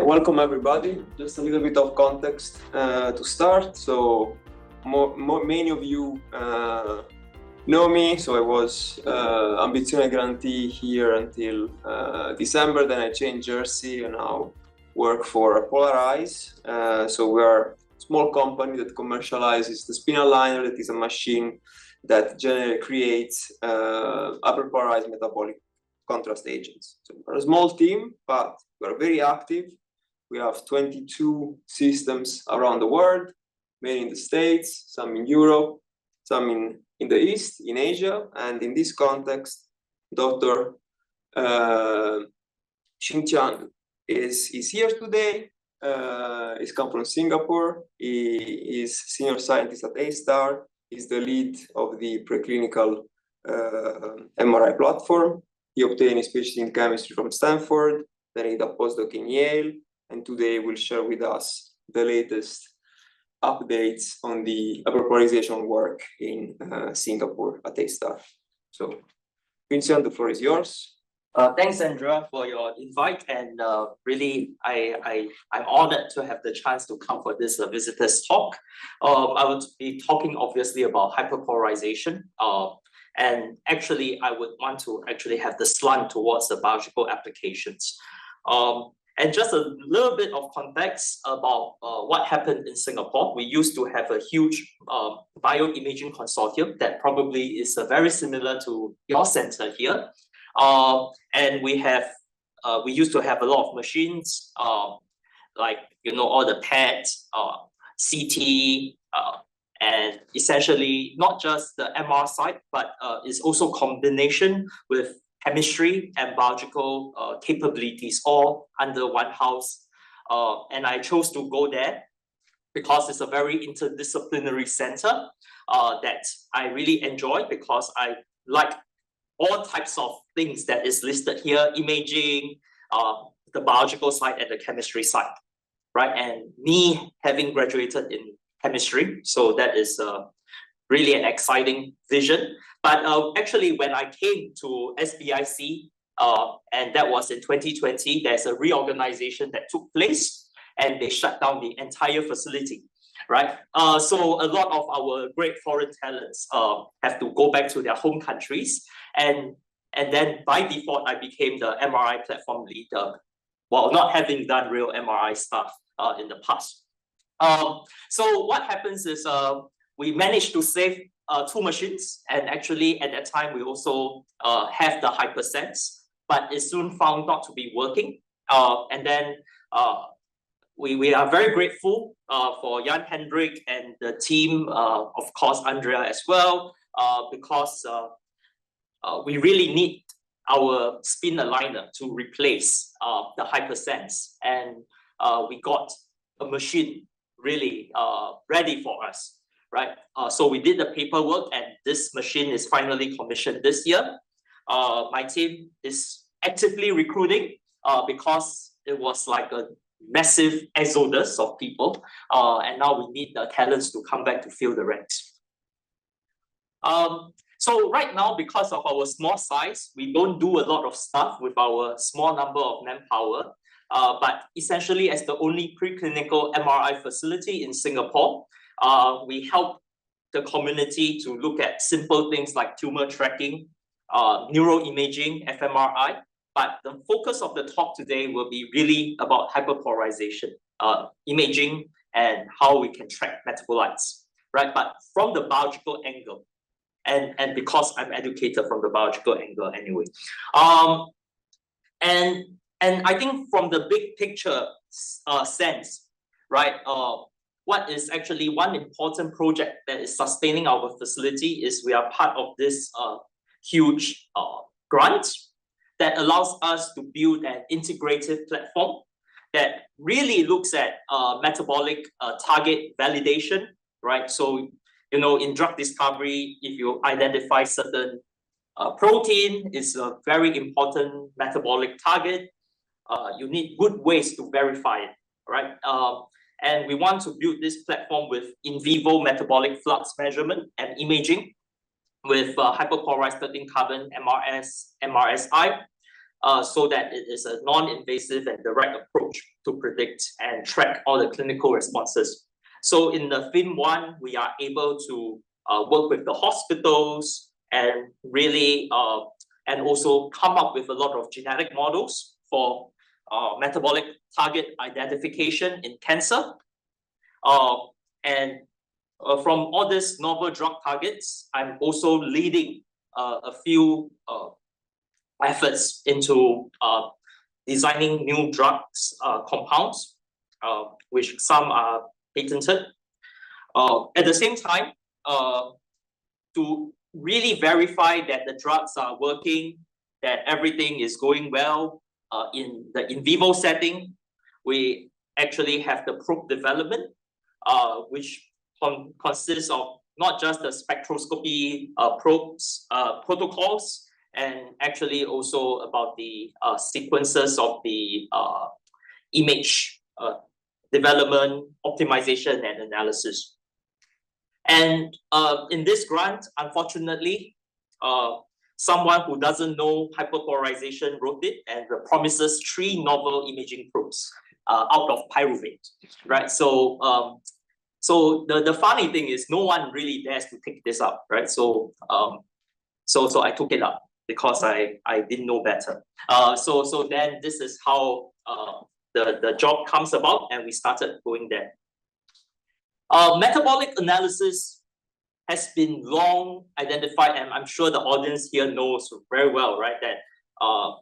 Welcome everybody. Just a little bit of context to start. So many of you know me. So I was Ambizione grantee here until December. Then I changed jersey and now work for Polarize. So we are a small company that commercializes the spinal liner. That is a machine that generally creates hyperpolarized metabolic contrast agents. So we're a small team, but we're very active. We have 22 systems around the world, many in the States, some in Europe, some in the East, in Asia. And in this context, Dr. Qunxiang is here today. He's come from Singapore. He is senior scientist at A-Star. He's the lead of the preclinical MRI platform. He obtained his PhD in chemistry from Stanford, then he did a postdoc in Yale, and today will share with us the latest updates on the hyperpolarization work in Singapore at A-Star. So, Qunxiang, the floor is yours. Thanks, Andrea, for your invite, and really, I'm honored to have the chance to come for this visitors talk. I would be talking obviously about hyperpolarization, and actually, I would want to actually have the slant towards the biological applications. And just a little bit of context about what happened in Singapore. We used to have a huge bioimaging consortium that probably is very similar to your center here. And we used to have a lot of machines, like, all the PET, CT, and essentially not just the MR side, but it's also combination with chemistry and biological capabilities all under one house. And I chose to go there because it's a very interdisciplinary center that I really enjoy, because I like all types of things that is listed here: imaging, the biological side and the chemistry side, right? And me having graduated in chemistry, so that is really an exciting vision. But actually, when I came to SBIC, and that was in 2020, there's a reorganization that took place, and they shut down the entire facility, right? So a lot of our great foreign talents have to go back to their home countries, and then by default, I became the MRI platform leader, while not having done real MRI stuff in the past. So what happens is we managed to save 2 machines, and actually at that time we also have the HyperSense, but it soon found not to be working. And then we are very grateful for Jan Hendrik and the team, of course Andrea as well, because we really need our spin aligner to replace the HyperSense, and we got a machine really ready for us. Right, so we did the paperwork, and this machine is finally commissioned this year. My team is actively recruiting because it was like a massive exodus of people, and now we need the talents to come back to fill the ranks. So right now, because of our small size, we don't do a lot of stuff with our small number of manpower, but essentially as the only preclinical MRI facility in Singapore, we help the community to look at simple things like tumor tracking, neuroimaging, fMRI. But the focus of the talk today will be really about hyperpolarization, imaging, and how we can track metabolites, right? But from the biological angle, and because I'm educated from the biological angle anyway. And I think from the big picture sense, right? What is actually one important project that is sustaining our facility is we are part of this huge grant that allows us to build an integrative platform that really looks at metabolic target validation, right? So, in drug discovery, if you identify certain protein is a very important metabolic target, you need good ways to verify it, right? And we want to build this platform with in vivo metabolic flux measurement and imaging with hyperpolarized 13 carbon MRSI so that it is a non-invasive and direct approach to predict and track all the clinical responses. So in the FIM1, we are able to work with the hospitals and really, and also come up with a lot of genetic models for metabolic target identification in cancer. And from all these novel drug targets, I'm also leading a few efforts into designing new drugs compounds, which some are patented. At the same time, to really verify that the drugs are working, that everything is going well in the in vivo setting, we actually have the probe development, which consists of not just the spectroscopy probes protocols, and actually also about the sequences of the image development, optimization, and analysis. And in this grant, unfortunately, someone who doesn't know hyperpolarization wrote it, and promises 3 novel imaging probes out of pyruvate, right? So so the funny thing is no one really dares to take this up, right? So so I took it up because I didn't know better. So then this is how the job comes about, and we started going there. Metabolic analysis has been long identified, and I'm sure the audience here knows very well, right, that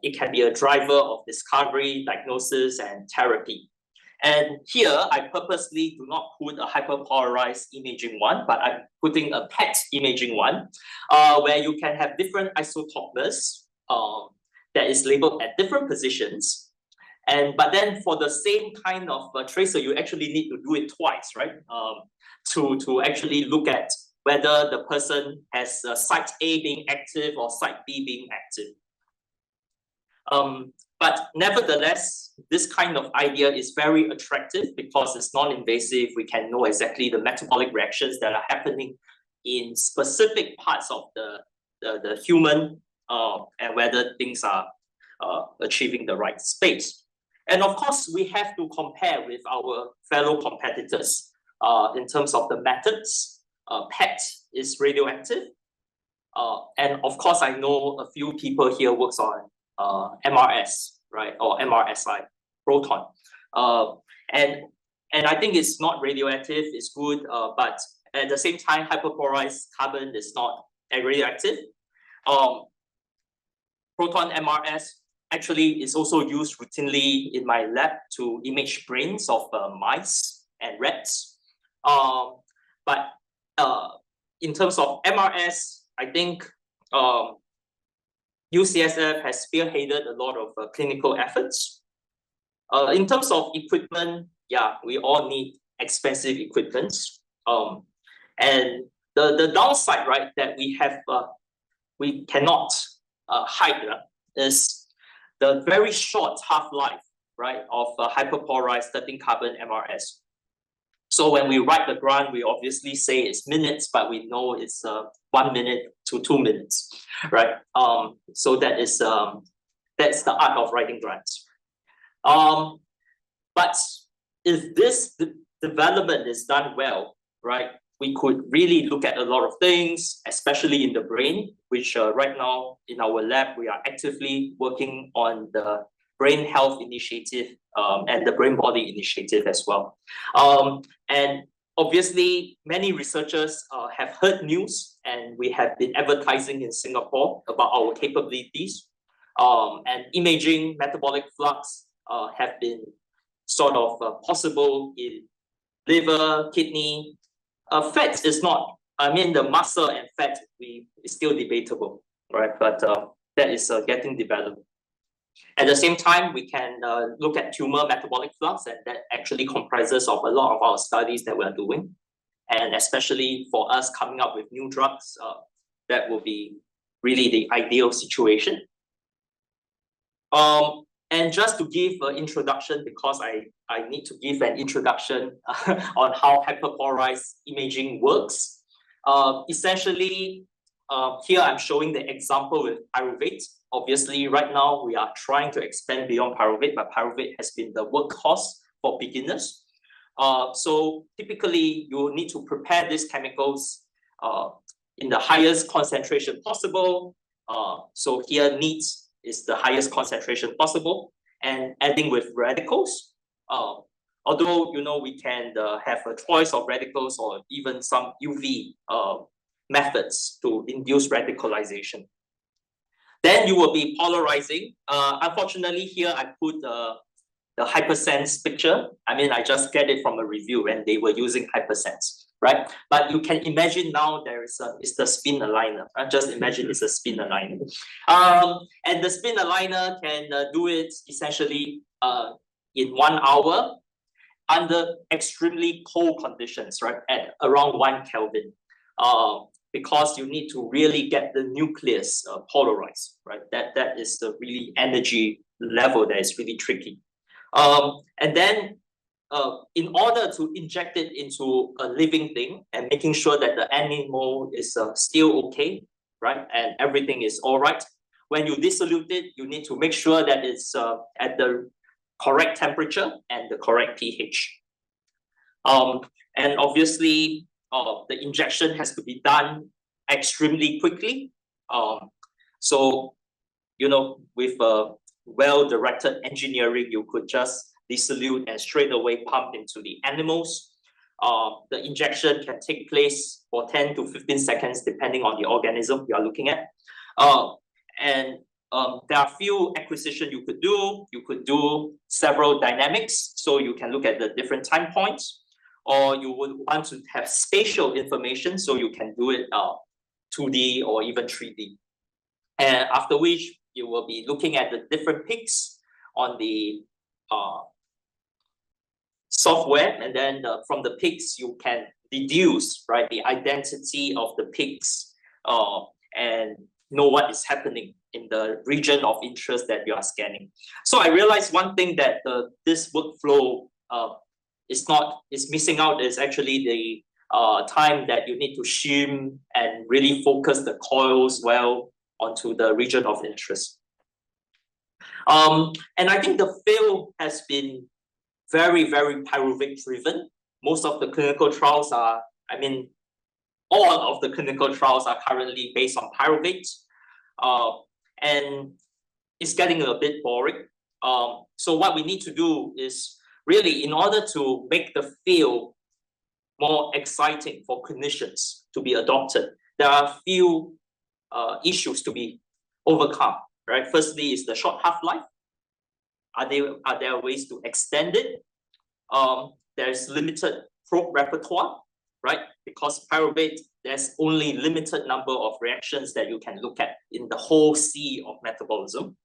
it can be a driver of discovery, diagnosis, and therapy. And here, I purposely do not put a hyperpolarized imaging one, but I'm putting a PET imaging one, where you can have different isotopes that is labeled at different positions. But then for the same kind of tracer, you actually need to do it twice, right? To actually look at whether the person has site A being active or site B being active. But nevertheless, this kind of idea is very attractive because it's non-invasive. We can know exactly the metabolic reactions that are happening in specific parts of the human, and whether things are achieving the right space. And of course, we have to compare with our fellow competitors in terms of the methods. PET is radioactive. And of course, I know a few people here works on MRS, right, or MRSI, proton. And I think it's not radioactive, it's good, but at the same time, hyperpolarized carbon is not radioactive. Proton MRS actually is also used routinely in my lab to image brains of mice and rats. But in terms of MRS, I think UCSF has spearheaded a lot of clinical efforts. In terms of equipment, yeah, we all need expensive equipment. And the downside, right, that we have, we cannot hide is the very short half-life, right, of hyperpolarized 13 carbon MRS. So when we write the grant, we obviously say it's minutes, but we know it's 1 minute to 2 minutes, right? So that is that's the art of writing grants. But if this development is done well, right, we could really look at a lot of things, especially in the brain, which right now in our lab, we are actively working on the Brain Health Initiative and the Brain Body Initiative as well. And obviously, many researchers have heard news, and we have been advertising in Singapore about our capabilities. And imaging metabolic flux have been sort of possible in liver, kidney. Fat is not, I mean, the muscle and fat is still debatable, right? But that is getting developed. At the same time, we can look at tumor metabolic flux, and that actually comprises of a lot of our studies that we're doing. And especially for us coming up with new drugs, that will be really the ideal situation. And just to give an introduction, because I need to give an introduction on how hyperpolarized imaging works. Essentially, here I'm showing the example with pyruvate. Obviously, right now we are trying to expand beyond pyruvate, but pyruvate has been the workhorse for beginners. So typically, you need to prepare these chemicals in the highest concentration possible. So here needs is the highest concentration possible, and adding with radicals. Although we can have a choice of radicals or even some UV methods to induce radicalization. Then you will be polarizing. Unfortunately, here I put the Hypersense picture. I mean, I just get it from a review and they were using Hypersense, right? But you can imagine now it's the spin aligner. Just imagine it's a spin aligner. And the spin aligner can do it essentially in 1 hour under extremely cold conditions, right? At around 1 Kelvin. Because you need to really get the nucleus polarized, right? That is the really energy level that is really tricky. And then in order to inject it into a living thing and making sure that the animal is still okay, right? And everything is all right. When you dissolute it, you need to make sure that it's at the correct temperature and the correct pH. And obviously, the injection has to be done extremely quickly. So, with well-directed engineering, you could just dissolute and straight away pump into the animals. The injection can take place for 10 to 15 seconds, depending on the organism you are looking at. And there are a few acquisitions you could do. You could do several dynamics, so you can look at the different time points. Or you would want to have spatial information, so you can do it 2D or even 3D. And after which, you will be looking at the different peaks on the software, and then from the peaks, you can deduce, right, the identity of the peaks and know what is happening in the region of interest that you are scanning. So I realized one thing that this workflow is missing out is actually the time that you need to shim and really focus the coils well onto the region of interest. And I think the field has been very, very pyruvate driven. Most of the clinical trials are, all of the clinical trials are currently based on pyruvate. And it's getting a bit boring. So what we need to do is really, in order to make the field more exciting for clinicians to be adopted, there are a few issues to be overcome, right? Firstly is the short half-life. Are there ways to extend it? There's limited probe repertoire, right? Because pyruvate, there's only limited number of reactions that you can look at in the whole sea of metabolism.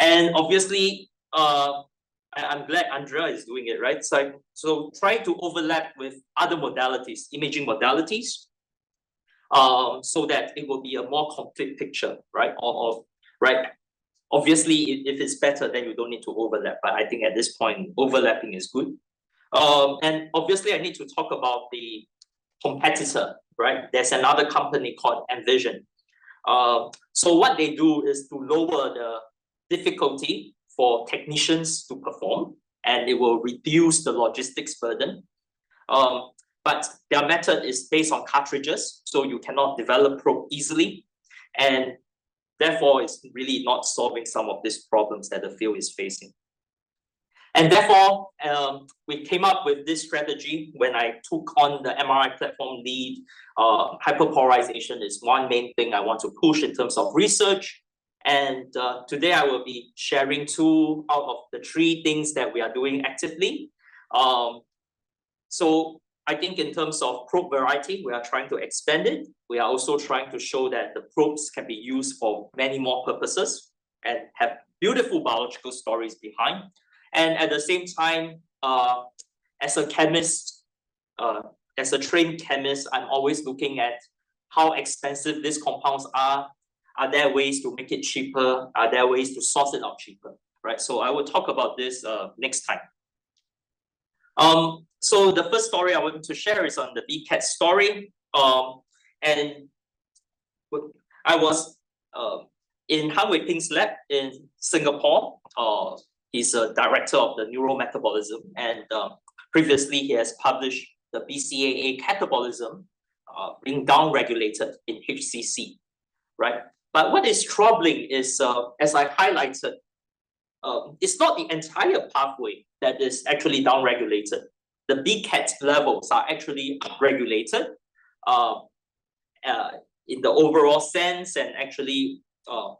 And obviously, I'm glad Andrea is doing it, right? So try to overlap with other modalities, imaging modalities, so that it will be a more complete picture, right? Right. Obviously, if it's better, then you don't need to overlap. But I think at this point, overlapping is good. And obviously, I need to talk about the competitor, right? There's another company called Envision. So what they do is to lower the difficulty for technicians to perform, and it will reduce the logistics burden. But their method is based on cartridges, so you cannot develop probe easily. And therefore, it's really not solving some of these problems that the field is facing. And therefore, we came up with this strategy when I took on the MRI platform lead. Hyperpolarization is one main thing I want to push in terms of research. And today I will be sharing 2 out of the 3 things that we are doing actively. So I think in terms of probe variety, we are trying to expand it. We are also trying to show that the probes can be used for many more purposes and have beautiful biological stories behind. And at the same time, as a chemist, as a trained chemist, I'm always looking at how expensive these compounds are. Are there ways to make it cheaper? Are there ways to source it out cheaper? Right. So I will talk about this next time. So the first story I want to share is on the BCAT story. And I was in Han Wei-Ping's lab in Singapore. He's a director of the neurometabolism, and previously he has published the BCAA catabolism being downregulated in HCC, right? But what is troubling is, as I highlighted, it's not the entire pathway that is actually downregulated. The BCAT levels are actually upregulated in the overall sense, and actually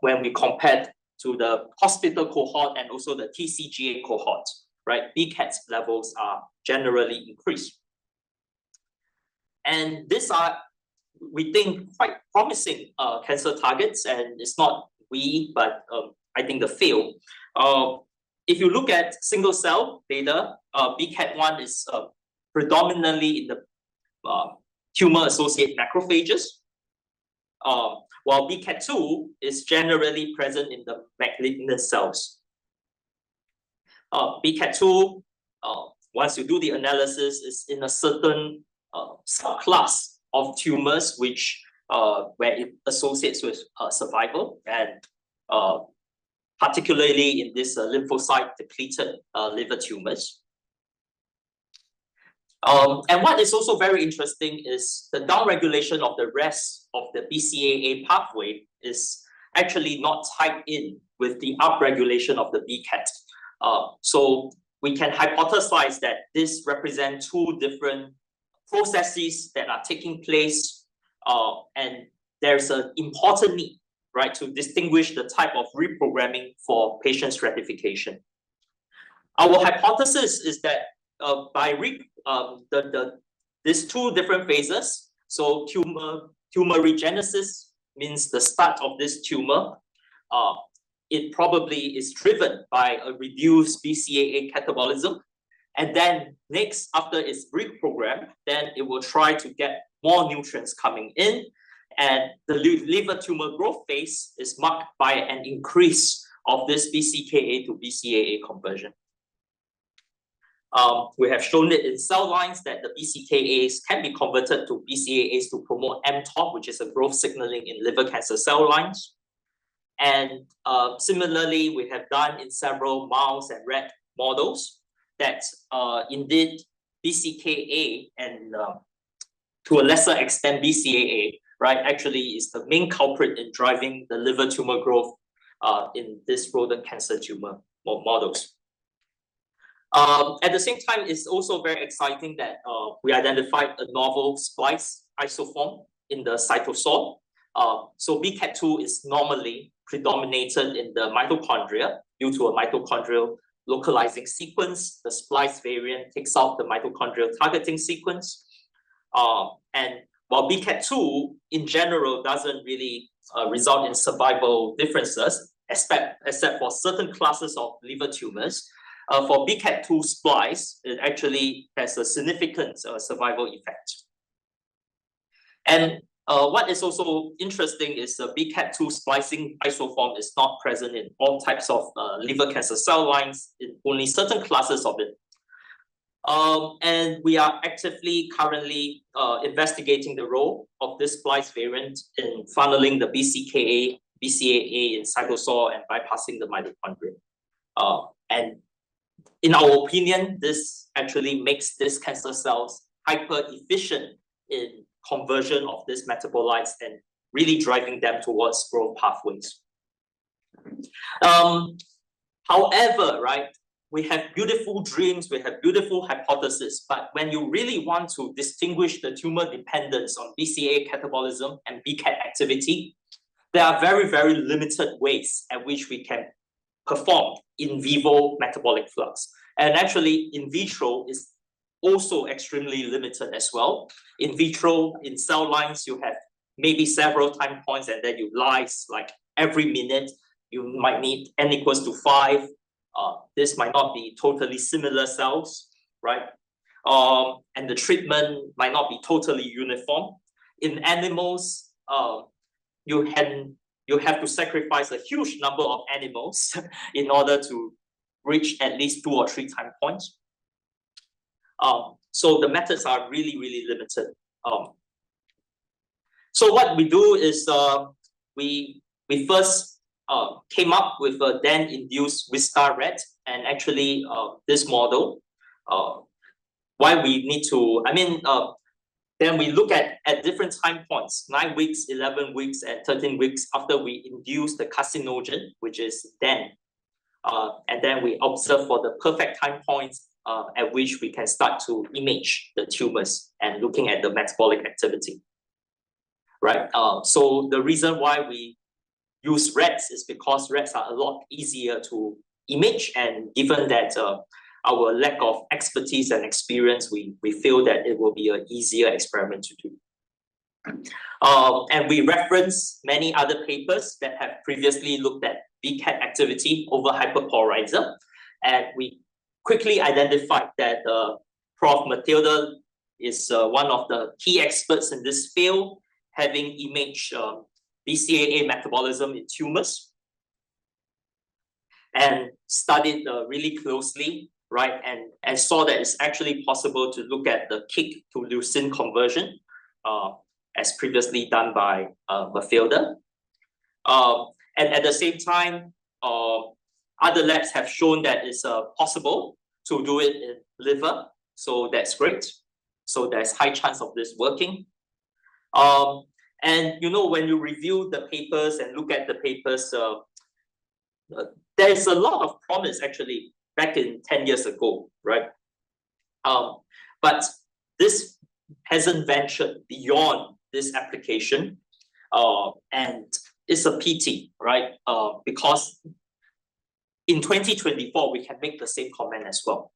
when we compare to the hospital cohort and also the TCGA cohort, right? BCAT levels are generally increased. And these are, we think, quite promising cancer targets, and it's not we, but I think the field. If you look at single cell data, BCAT1 is predominantly in the tumor-associated macrophages, while BCAT2 is generally present in the malignant cells. BCAT2, once you do the analysis, is in a certain subclass of tumors which where it associates with survival, and particularly in this lymphocyte-depleted liver tumors. And what is also very interesting is the downregulation of the rest of the BCAA pathway is actually not tied in with the upregulation of the BCAT. So we can hypothesize that this represents two different processes that are taking place, and there's an important need, right, to distinguish the type of reprogramming for patient stratification. Our hypothesis is that by these two different phases, so tumorigenesis means the start of this tumor, it probably is driven by a reduced BCAA catabolism. And then next, after it's reprogrammed, then it will try to get more nutrients coming in. And the liver tumor growth phase is marked by an increase of this BCKA to BCAA conversion. We have shown it in cell lines that the BCKAs can be converted to BCAAs to promote mTOR, which is a growth signaling in liver cancer cell lines. And similarly, we have done in several mouse and rat models that indeed BCKA and to a lesser extent BCAA, right, actually is the main culprit in driving the liver tumor growth in this rodent cancer tumor models. At the same time, it's also very exciting that we identified a novel splice isoform in the cytosol. So BCAT2 is normally predominated in the mitochondria due to a mitochondrial localizing sequence. The splice variant takes out the mitochondrial targeting sequence. And while BCAT2 in general doesn't really result in survival differences, except for certain classes of liver tumors, for BCAT2 splice, it actually has a significant survival effect. And what is also interesting is the BCAT2 splicing isoform is not present in all types of liver cancer cell lines, in only certain classes of it. And we are actively currently investigating the role of this splice variant in funneling the BCKA, BCAA in cytosol and bypassing the mitochondria. And in our opinion, this actually makes these cancer cells hyper efficient in conversion of these metabolites and really driving them towards growth pathways. However, right, we have beautiful dreams, we have beautiful hypotheses, but when you really want to distinguish the tumor dependence on BCAA catabolism and BCAT activity, there are very, very limited ways at which we can perform in vivo metabolic flux. And actually, in vitro is also extremely limited as well. In vitro, in cell lines, you have maybe several time points, and then you lyse like every minute. You might need n equals to 5. This might not be totally similar cells, right? And the treatment might not be totally uniform. In animals, you have to sacrifice a huge number of animals in order to reach at least 2 or 3 time points. So the methods are really, really limited. So what we do is we first came up with a then-induced Vista rat, and actually this model, why we need to, then we look at different time points, 9 weeks, 11 weeks, and 13 weeks after we induce the carcinogen, which is then. And then we observe for the perfect time points at which we can start to image the tumors and looking at the metabolic activity. Right. So the reason why we use rats is because rats are a lot easier to image, and given that our lack of expertise and experience, we feel that it will be an easier experiment to do. And we reference many other papers that have previously looked at BCAT activity over hyperpolarizer, and we quickly identified that Prof. Matilda is one of the key experts in this field, having imaged BCAA metabolism in tumors and studied really closely, right? And saw that it's actually possible to look at the kick to leucine conversion as previously done by Matilda. And at the same time, other labs have shown that it's possible to do it in liver. So that's great. So there's high chance of this working. And when you review the papers and look at the papers, there's a lot of promise actually back in 10 years ago, right? But this hasn't ventured beyond this application, and it's a pity, right? Because in 2024, we can make the same comment as well.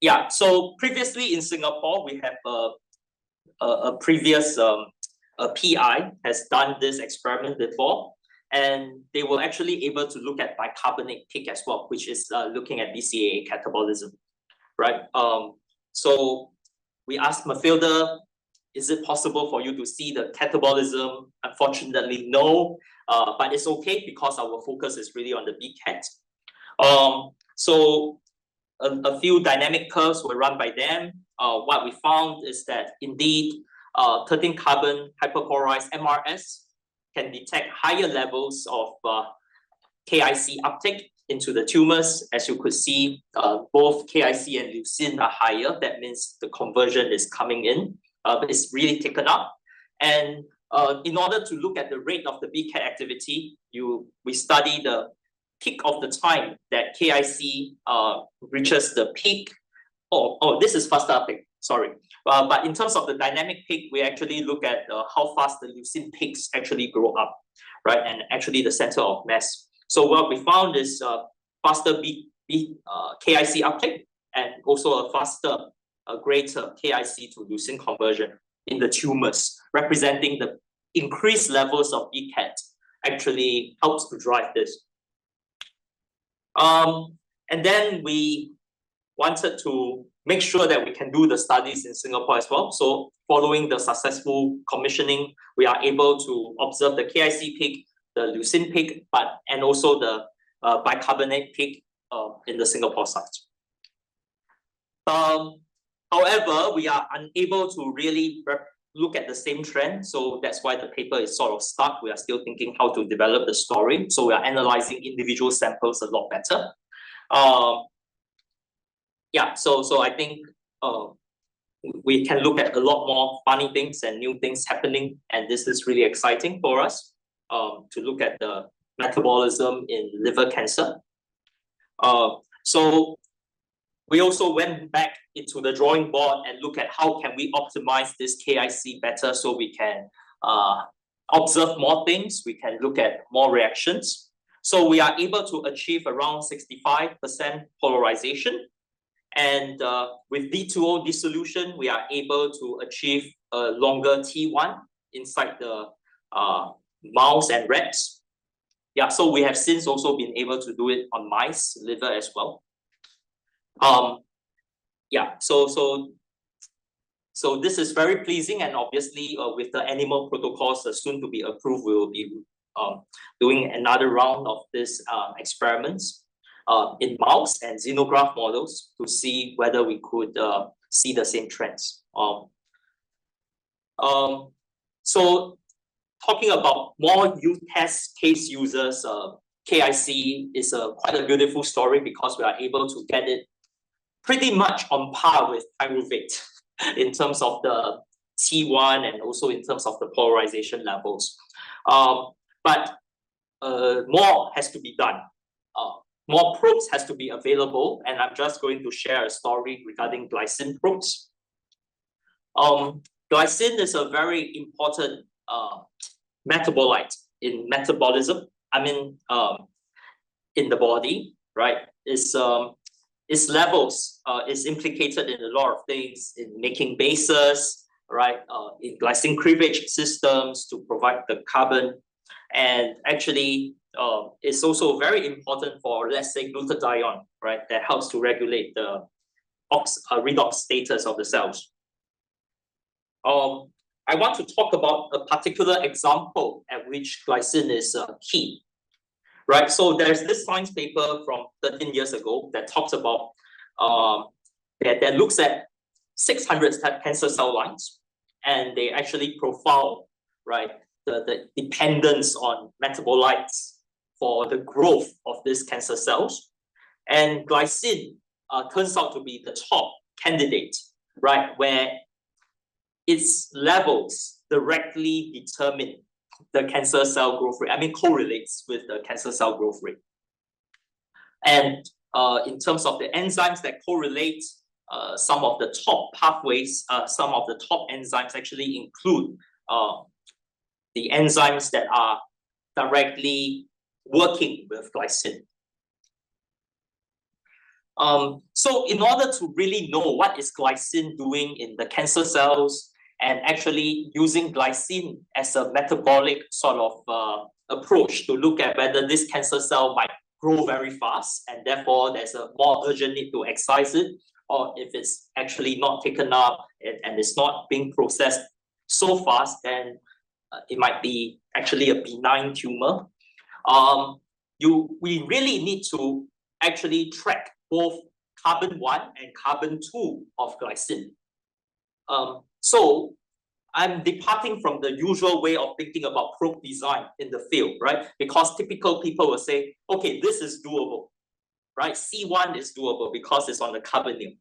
Yeah, so previously in Singapore, we have a previous PI has done this experiment before, and they were actually able to look at bicarbonate peak as well, which is looking at BCAA catabolism, right? So we asked Matilda, is it possible for you to see the catabolism? Unfortunately, no, but it's okay because our focus is really on the BCAT. So a few dynamic curves were run by them. What we found is that indeed 13 carbon hyperpolarized MRS can detect higher levels of KIC uptake into the tumors. As you could see, both KIC and leucine are higher. That means the conversion is coming in. It's really taken up. And in order to look at the rate of the BCAT activity, we study the peak of the time that KIC reaches the peak. Oh, this is faster uptake, sorry. But in terms of the dynamic peak, we actually look at how fast the leucine peaks actually grow up, right? And actually the center of mass. So what we found is faster KIC uptake, and also a greater KIC to leucine conversion in the tumors, representing the increased levels of BCAT actually helps to drive this. And then we wanted to make sure that we can do the studies in Singapore as well. So following the successful commissioning, we are able to observe the KIC peak, the leucine peak, and also the bicarbonate peak in the Singapore site. However, we are unable to really look at the same trend. So that's why the paper is sort of stuck. We are still thinking how to develop the story. So we are analyzing individual samples a lot better. Yeah, so I think we can look at a lot more funny things and new things happening. And this is really exciting for us to look at the metabolism in liver cancer. So we also went back into the drawing board and look at how can we optimize this KIC better so we can observe more things, we can look at more reactions. So we are able to achieve around 65% polarization. And with D2O dissolution, we are able to achieve a longer T1 inside the mouse and rats. Yeah, so we have since also been able to do it on mice, liver as well. Yeah, so this is very pleasing, and obviously with the animal protocols soon to be approved, we will be doing another round of this experiments in mouse and xenograft models to see whether we could see the same trends. So talking about more test case users, KIC is quite a beautiful story because we are able to get it pretty much on par with pyruvate in terms of the T1 and also in terms of the polarization levels. But more has to be done. More probes has to be available, and I'm just going to share a story regarding glycine probes. Glycine is a very important metabolite in metabolism. I mean, in the body, right? Its levels is implicated in a lot of things, in making bases, right? In glycine cleavage systems to provide the carbon, and actually it's also very important for, let's say, glutathione, right? That helps to regulate the redox status of the cells. I want to talk about a particular example at which glycine is key, right? So there's this science paper from 13 years ago that talks about, that looks at 600 cancer cell lines, and they actually profile, right, the dependence on metabolites for the growth of these cancer cells. And glycine turns out to be the top candidate, right, where its levels directly determine the cancer cell growth rate. I mean, correlates with the cancer cell growth rate. And in terms of the enzymes that correlate, some of the top pathways, some of the top enzymes actually include the enzymes that are directly working with glycine. So in order to really know what is glycine doing in the cancer cells, and actually using glycine as a metabolic sort of approach to look at whether this cancer cell might grow very fast, and therefore there's a more urgent need to excise it, or if it's actually not taken up and it's not being processed so fast, then it might be actually a benign tumor. We really need to actually track both carbon 1 and carbon 2 of glycine. So I'm departing from the usual way of thinking about probe design in the field, right? Because typical people will say, okay, this is doable, right? C1 is doable because it's on the carbonyl.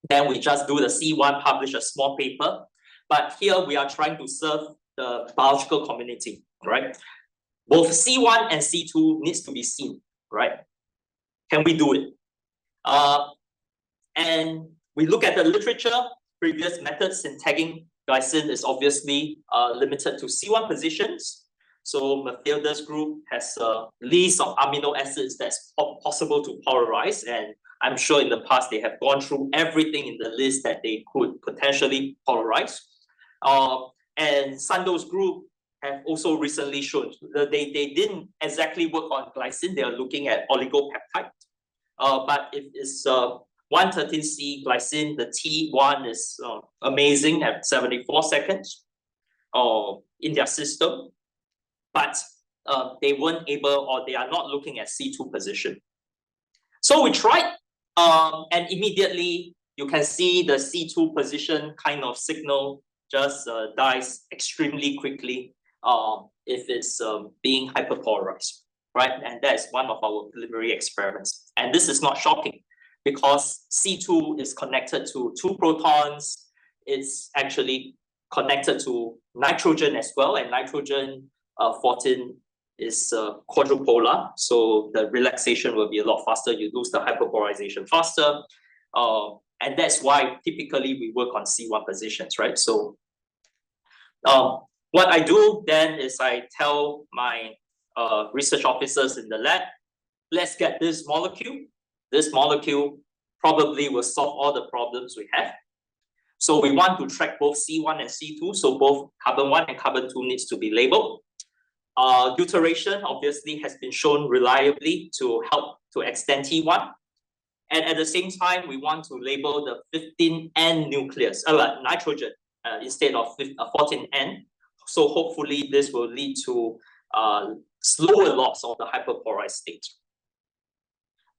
Then we just do the C1, publish a small paper. But here we are trying to serve the biological community, right? Both C1 and C2 needs to be seen, right? Can we do it? And we look at the literature. Previous methods in tagging glycine is obviously limited to C1 positions. So Mathilda's group has a list of amino acids that's possible to polarize, and I'm sure in the past they have gone through everything in the list that they could potentially polarize. And Sando's group have also recently shown that they didn't exactly work on glycine, they are looking at oligopeptide. But if it's 113C glycine, the T1 is amazing at 74 seconds in their system, but they weren't able, or they are not looking at C2 position. So we tried, and immediately you can see the C2 position kind of signal just dies extremely quickly if it's being hyperpolarized, right? And that is one of our preliminary experiments. And this is not shocking, because C2 is connected to 2 protons. It's actually connected to nitrogen as well, and nitrogen 14 is quadrupolar, so the relaxation will be a lot faster. You lose the hyperpolarization faster, and that's why typically we work on C1 positions, right? So what I do then is I tell my research officers in the lab, let's get this molecule. This molecule probably will solve all the problems we have. So we want to track both C1 and C2, so both carbon 1 and carbon 2 needs to be labeled. Deuteration obviously has been shown reliably to help to extend T1. And at the same time, we want to label the 15N nucleus, nitrogen, instead of 14N. So hopefully this will lead to slower loss of the hyperpolarized state.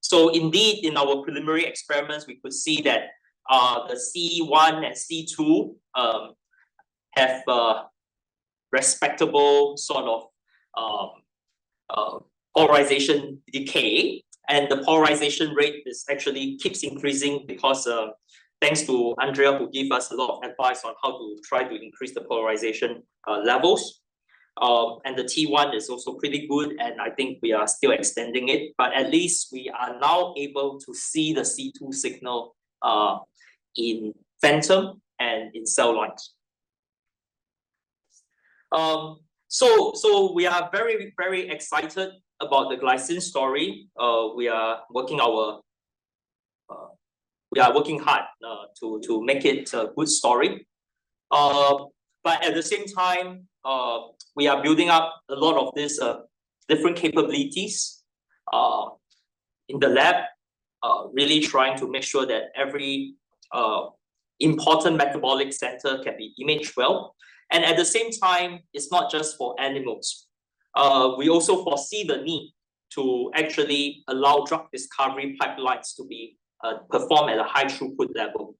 So indeed, in our preliminary experiments, we could see that the C1 and C2 have respectable sort of polarization decay, and the polarization rate is actually keeps increasing because thanks to Andrea, who gave us a lot of advice on how to try to increase the polarization levels. And the T1 is also pretty good, and I think we are still extending it, but at least we are now able to see the C2 signal in phantom and in cell lines. So we are very, very excited about the glycine story. We are working hard to make it a good story. But at the same time, we are building up a lot of these different capabilities in the lab, really trying to make sure that every important metabolic center can be imaged well. And at the same time, it's not just for animals. We also foresee the need to actually allow drug discovery pipelines to be performed at a high throughput level.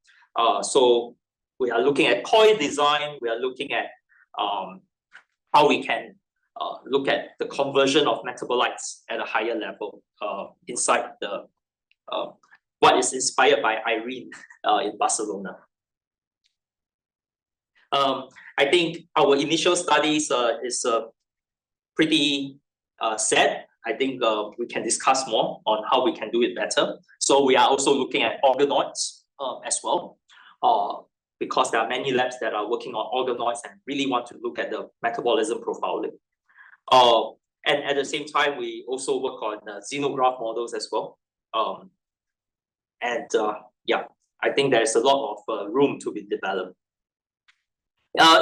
So we are looking at coil design, we are looking at how we can look at the conversion of metabolites at a higher level inside the what is inspired by Irene in Barcelona. I think our initial studies is pretty set. I think we can discuss more on how we can do it better. So we are also looking at organoids as well, because there are many labs that are working on organoids and really want to look at the metabolism profiling. And at the same time, we also work on xenograph models as well. Yeah, I think there's a lot of room to be developed.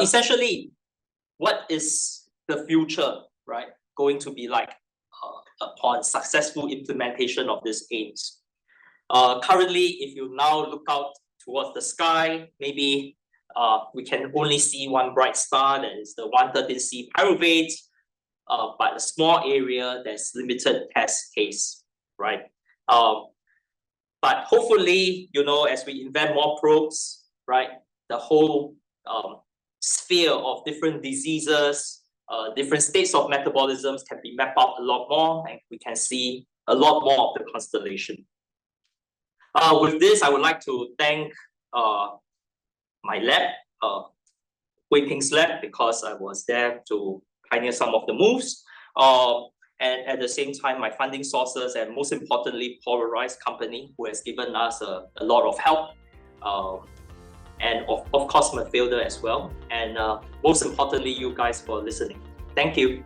Essentially, what is the future, right, going to be like upon successful implementation of these aims? Currently, if you now look out towards the sky, maybe we can only see one bright star, that is the 113C pyruvate, but a small area, there's limited test case, right? But hopefully, you know, as we invent more probes, right, the whole sphere of different diseases, different states of metabolisms can be mapped out a lot more, and we can see a lot more of the constellation. With this, I would like to thank my lab, Hui Ping's lab, because I was there to pioneer some of the moves. And at the same time, my funding sources, and most importantly, Polarized Company, who has given us a lot of help. And of course, my fielder as well. And most importantly, you guys for listening. Thank you.